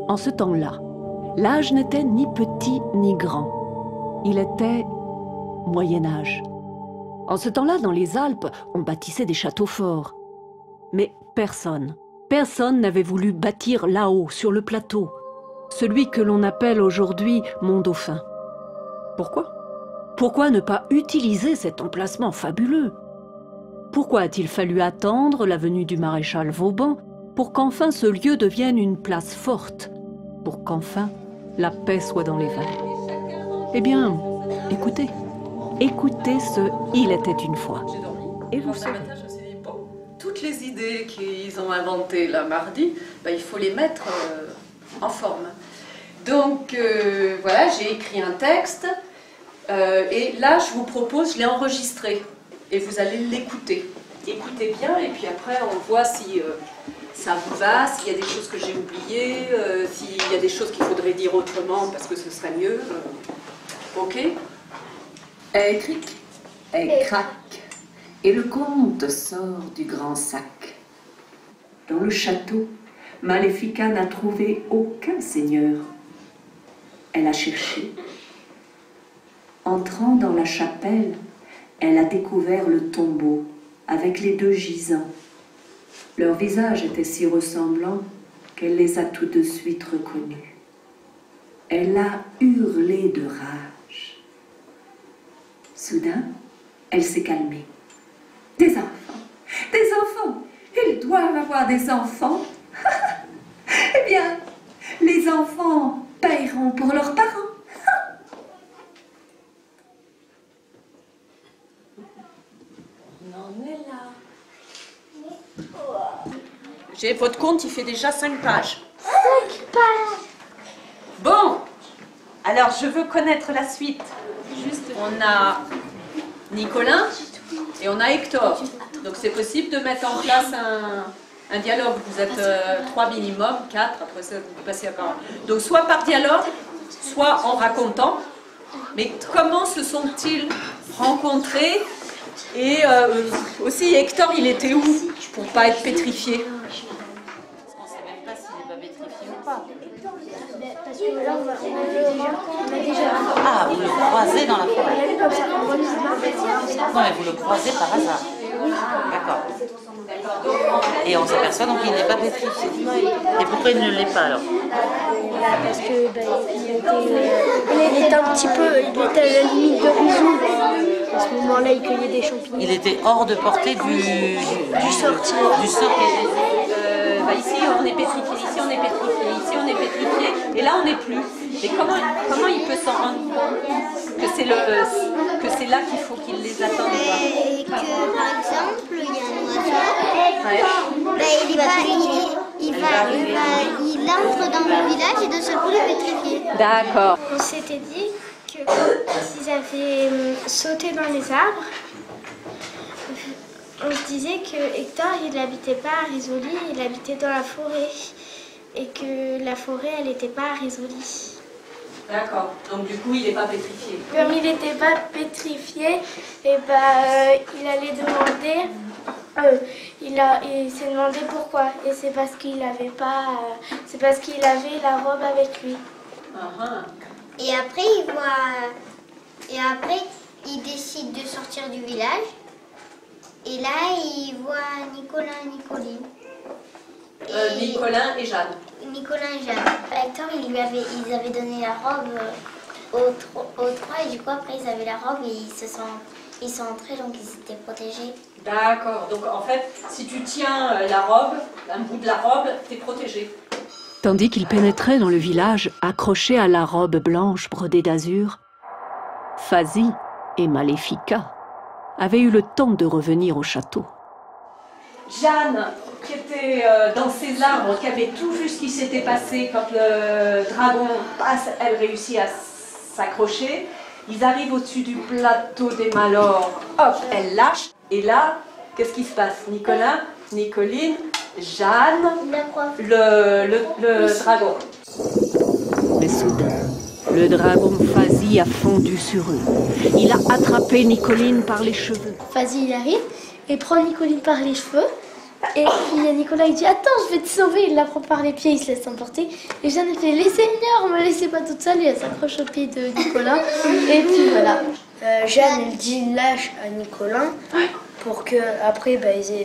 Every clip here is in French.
En ce temps-là, l'âge n'était ni petit ni grand. Il était Moyen-Âge. En ce temps-là, dans les Alpes, on bâtissait des châteaux forts. Mais personne n'avait voulu bâtir là-haut, sur le plateau, celui que l'on appelle aujourd'hui Mont-Dauphin. Pourquoi? Pourquoi ne pas utiliser cet emplacement fabuleux? Pourquoi a-t-il fallu attendre la venue du maréchal Vauban pour qu'enfin ce lieu devienne une place forte, pour qu'enfin la paix soit dans les vallées? Eh bien, écoutez ce « Il était une fois ». Et vous saurez. Toutes les idées qu'ils ont inventées là mardi, il faut les mettre en forme. Donc voilà, j'ai écrit un texte et là je vous propose, je l'ai enregistré et vous allez l'écouter. Écoutez bien et puis après on voit si ça vous va, s'il y a des choses que j'ai oubliées, s'il y a des choses qu'il faudrait dire autrement parce que ce serait mieux. Ok? Elle cric, elle craque, et le comte sort du grand sac. Dans le château, Maléfica n'a trouvé aucun seigneur. Elle a cherché. Entrant dans la chapelle, elle a découvert le tombeau avec les deux gisants. Leurs visages étaient si ressemblants qu'elle les a tout de suite reconnus. Elle a hurlé de rage. Soudain, elle s'est calmée. Des enfants! Des enfants! Ils doivent avoir des enfants! Eh bien, les enfants paieront pour leurs parents! On en est là. J'ai votre compte, il fait déjà 5 pages. 5 pages! Bon, alors je veux connaître la suite. On a Nicolin et on a Hector. Donc c'est possible de mettre en place un dialogue. Vous êtes 3 minimum, 4, après ça vous passez à parole. Donc soit par dialogue, soit en racontant. Mais comment se sont-ils rencontrés? Et aussi Hector, il était où pour ne pas être pétrifié? On ne sait même pas s'il n'est pas pétrifié ou pas. Parce que là, on a déjà... Ah, vous le croisez dans la forêt. Non, mais vous le croisez par hasard. D'accord. Et on s'aperçoit donc qu'il n'est pas pétrifié. Et pourquoi il ne l'est pas alors? Parce que il était un petit peu, il était à la limite de Rizou. À ce moment-là, il cueillait des champignons. Il était hors de portée du sort qui était. Ici on est pétrifié, ici on est pétrifié, ici on est pétrifié, et là on n'est plus. Et comment il peut s'en rendre compte que c'est là qu'il faut qu'il les attende? Et que par exemple, il y a un oiseau, il entre dans le village et de ce coup il est pétrifié. D'accord. On s'était dit que quand ils avaient sauté dans les arbres, on se disait que Hector, il n'habitait pas à Risoli, il habitait dans la forêt. Et que la forêt, elle n'était pas à Risoli. D'accord. Donc du coup, il n'est pas pétrifié. Comme il n'était pas pétrifié, et il allait demander... il s'est demandé pourquoi. Et c'est parce qu'il avait pas... c'est parce qu'il avait la robe avec lui. Et après, il décide de sortir du village. Et là, il voit Nicolas et Nicoline. Nicolin et Jeanne. Nicolas et Jeanne. Hector, ils avaient donné la robe aux trois. Et du coup, après, ils avaient la robe et ils sont entrés, donc ils étaient protégés. D'accord. Donc en fait, si tu tiens la robe, un bout de la robe, tu es protégé. Tandis qu'il pénétrait dans le village, accroché à la robe blanche brodée d'azur, Fazi et Maléfica avaient eu le temps de revenir au château. Jeanne, qui était dans ces arbres, qui avait tout vu ce qui s'était passé quand le dragon passe, elle réussit à s'accrocher. Ils arrivent au-dessus du plateau des Malors, hop, elle lâche. Et là, qu'est-ce qui se passe? Nicolas, Nicoline, Jeanne, le dragon. Mais soudain, le dragon Fazi a fondu sur eux. Il a attrapé Nicoline par les cheveux. Fazi, il arrive et prend Nicoline par les cheveux Et puis Nicolas il dit attends, je vais te sauver. Il la prend par les pieds, il se laisse emporter. Et Jeanne elle fait les seigneurs, me laissez pas toute seule. Et elle s'accroche au pied de Nicolas. Et puis voilà. Jeanne elle dit lâche à Nicolas pour que après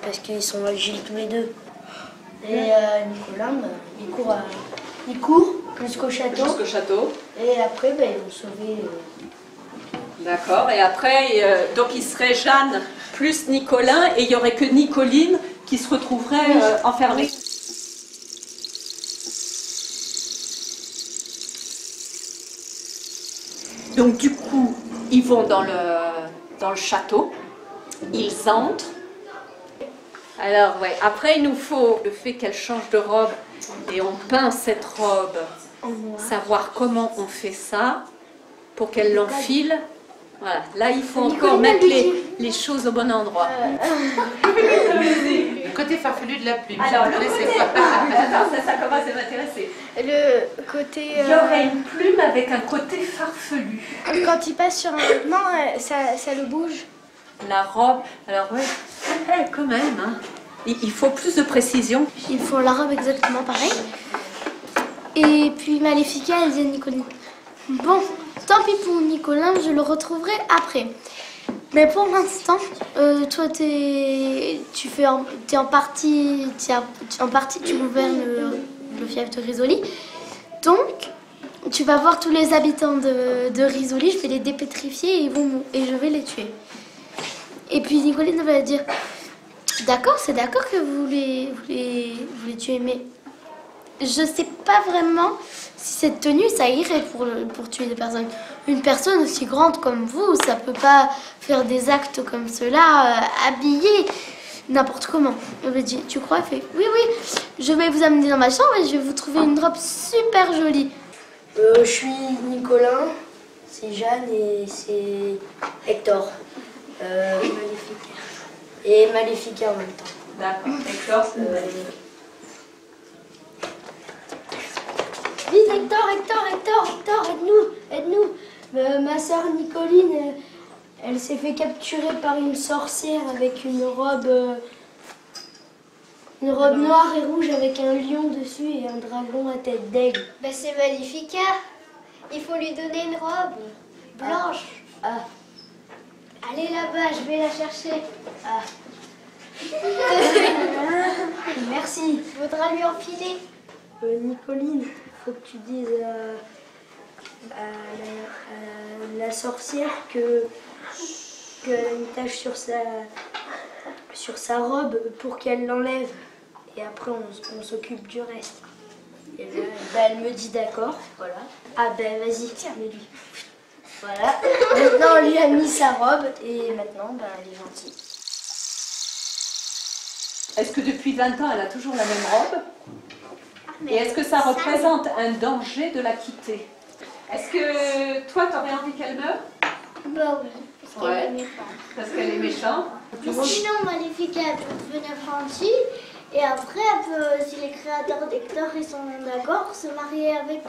parce qu'ils sont agiles tous les deux. Et Nicolas il court jusqu'au château. Jusqu'au château. Et après ils vont sauver. D'accord. Et après, donc il serait Jeanne plus Nicolas et il n'y aurait que Nicoline qui se retrouverait enfermée. Donc du coup, ils vont dans le château, ils entrent. Alors ouais, après il nous faut le fait qu'elle change de robe et on peint cette robe, savoir comment on fait ça pour qu'elle l'enfile. Voilà, là il faut encore mettre les choses au bon endroit. Le côté farfelu de la plume. Alors, ça commence à m'intéresser. Le côté. Il y aurait une plume avec un côté farfelu. Quand il passe sur un vêtement, ça le bouge. La robe, alors ouais, quand même. Hein. Il faut plus de précision. Ils font la robe exactement pareil. Et puis Maléfica, elle dit à Nicoline bon, tant pis pour Nicolas, je le retrouverai après. Mais pour l'instant, toi, t'es en partie, tu gouvernes le fief de Risoli. Donc, tu vas voir tous les habitants de Risoli, je vais les dépétrifier et je vais les tuer. Et puis Nicoline va dire, d'accord, c'est d'accord que vous les tuez, mais je sais pas vraiment si cette tenue, ça irait pour tuer des personnes. Une personne aussi grande comme vous, ça peut pas faire des actes comme cela, habillée n'importe comment. Elle me dit, tu crois? Elle fait, oui, je vais vous amener dans ma chambre et je vais vous trouver une robe super jolie. Je suis Nicolas, c'est Jeanne et c'est Hector. Maléfica. Et Maléfica en même temps. D'accord, Hector, c'est Maléfica. Vite Hector, aide-nous. Ma sœur Nicoline, elle s'est fait capturer par une sorcière avec une robe noire et rouge avec un lion dessus et un dragon à tête d'aigle. Ben c'est Maléfica. Il faut lui donner une robe blanche. Allez là-bas, je vais la chercher. Merci. Faudra lui enfiler. Nicoline, faut que tu dises à la sorcière qu'elle a une tache sur sa robe pour qu'elle l'enlève. Et après, on s'occupe du reste. Et là, elle me dit d'accord, voilà. Ah ben vas-y, mets-lui. Voilà. Maintenant, on lui a mis sa robe et maintenant, elle est gentille. Est-ce que depuis 20 ans, elle a toujours la même robe? Et est-ce que ça représente un danger de la quitter? Est-ce que toi, t'aurais envie qu'elle meure? Bah oui, parce qu'elle est méchante. Parce qu'elle est méchante. Sinon, Maléfica, elle peut devenir gentille. Et après, elle peut, si les créateurs d'Hector ils sont d'accord, se marier avec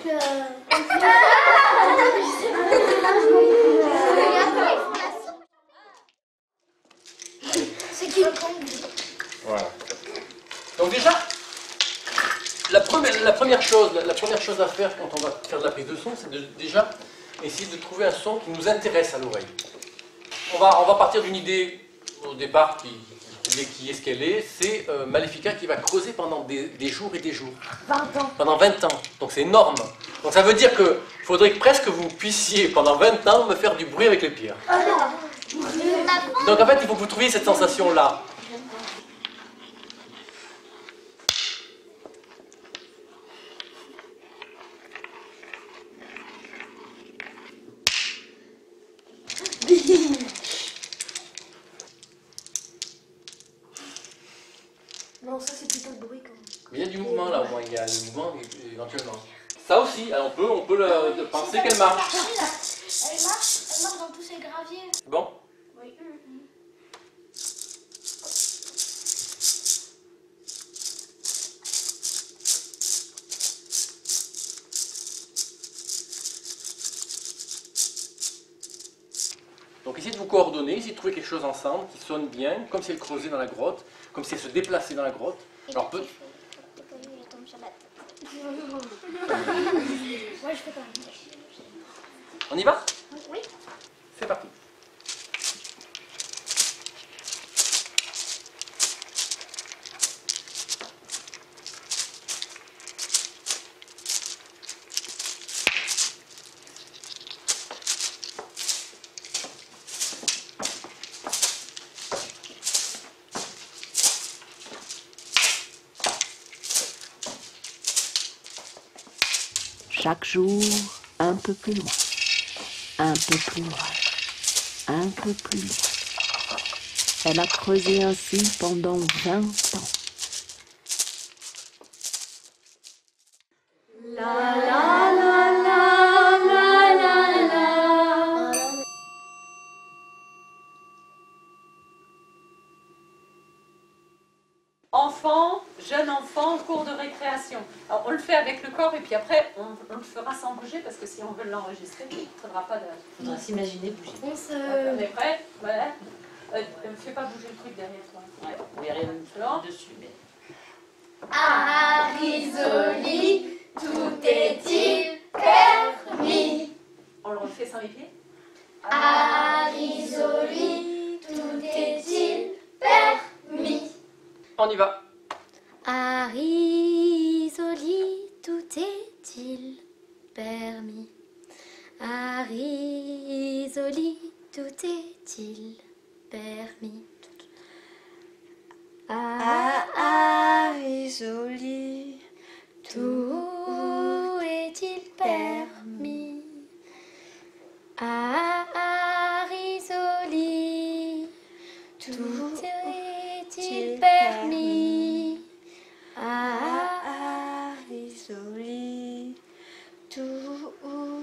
C'est qui? Voilà. Donc déjà, la première chose à faire quand on va faire de la prise de son, c'est de déjà essayer de trouver un son qui nous intéresse à l'oreille. On va partir d'une idée au départ qui est ce qu'elle est, c'est Maléfica qui va creuser pendant des jours et des jours. 20 ans. Pendant 20 ans. Donc c'est énorme. Donc ça veut dire qu'il faudrait que presque vous puissiez pendant 20 ans me faire du bruit avec les pierres. Donc en fait, il faut que vous trouviez cette sensation-là. Non, ça c'est plutôt le bruit quand même. Mais il y a du mouvement là au moins, il y a le mouvement éventuellement. Ça aussi, on peut penser qu'elle marche. Elle marche dans tous ces graviers. Bon. Oui. Donc essayez de coordonner, essayer de trouver quelque chose ensemble qui sonne bien, comme si elle creusait dans la grotte, comme si elle se déplaçait dans la grotte. Alors, Moi, je fais pas. on y va? Oui. C'est parti. Chaque jour, un peu plus loin, un peu plus loin, un peu plus loin. Elle a creusé ainsi pendant 20 ans. Enfant, jeune enfant, cours de récréation. Alors on le fait avec le corps et puis après on le fera sans bouger parce que si on veut l'enregistrer, il ne faudra pas de... Il faudra s'imaginer bouger. On est prêt? Voilà. Ne fais pas bouger le truc derrière toi. Ouais, vous verrez Alors dessus. Mais... Arisoli, tout est-il permis? on le refait sans les pieds? Arisoli, tout est-il permis? On y va. Arisoli, tout est-il permis? Arisoli, tout est-il permis? Arisoli, tout est-il permis? Arisoli, tout est-il permis? Arisoli,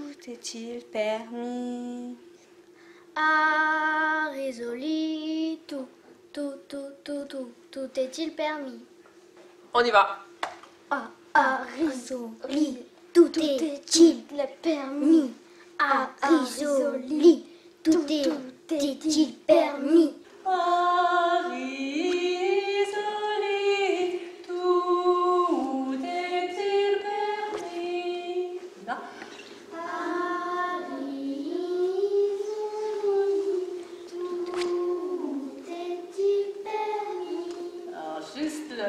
tout est-il permis? Arisoli, tout est-il permis? On y va. Arisoli, tout est-il permis? Arisoli, tout est-il permis? Arisoli, tout est-il permis? Là. Alors juste le...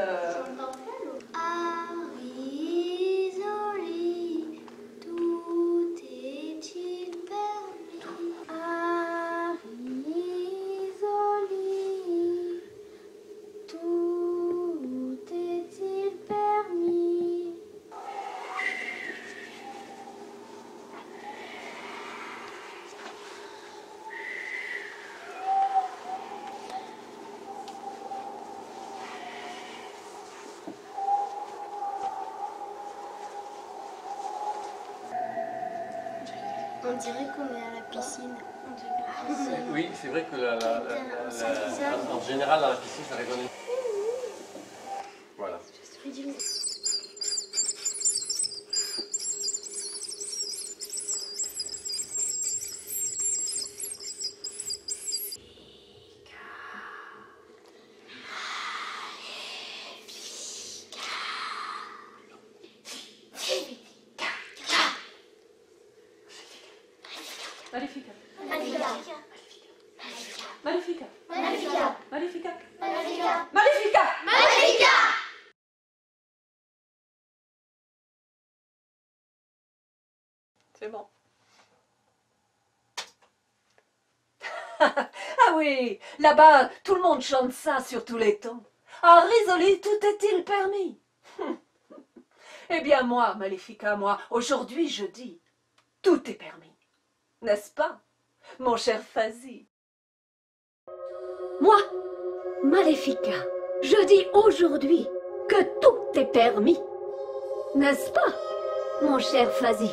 Arisoli, tout est-il permis? Arisoli, tout est-il permis? On dirait qu'on est à la piscine. Oui, c'est vrai que en général, dans la piscine, ça résonne. Voilà. Magnifique. Magnifica. Magnifique. Magnifica. Magnifique. Magnifica. Magnifique. Magnifica. C'est bon. Ah oui, là-bas, tout le monde chante ça sur tous les tons. Arisoli, tout est-il permis? Eh bien moi, Maléfica, moi, aujourd'hui je dis, tout est permis. N'est-ce pas, mon cher Fazi? Moi, Maléfica, je dis aujourd'hui que tout est permis. N'est-ce pas, mon cher Fazi?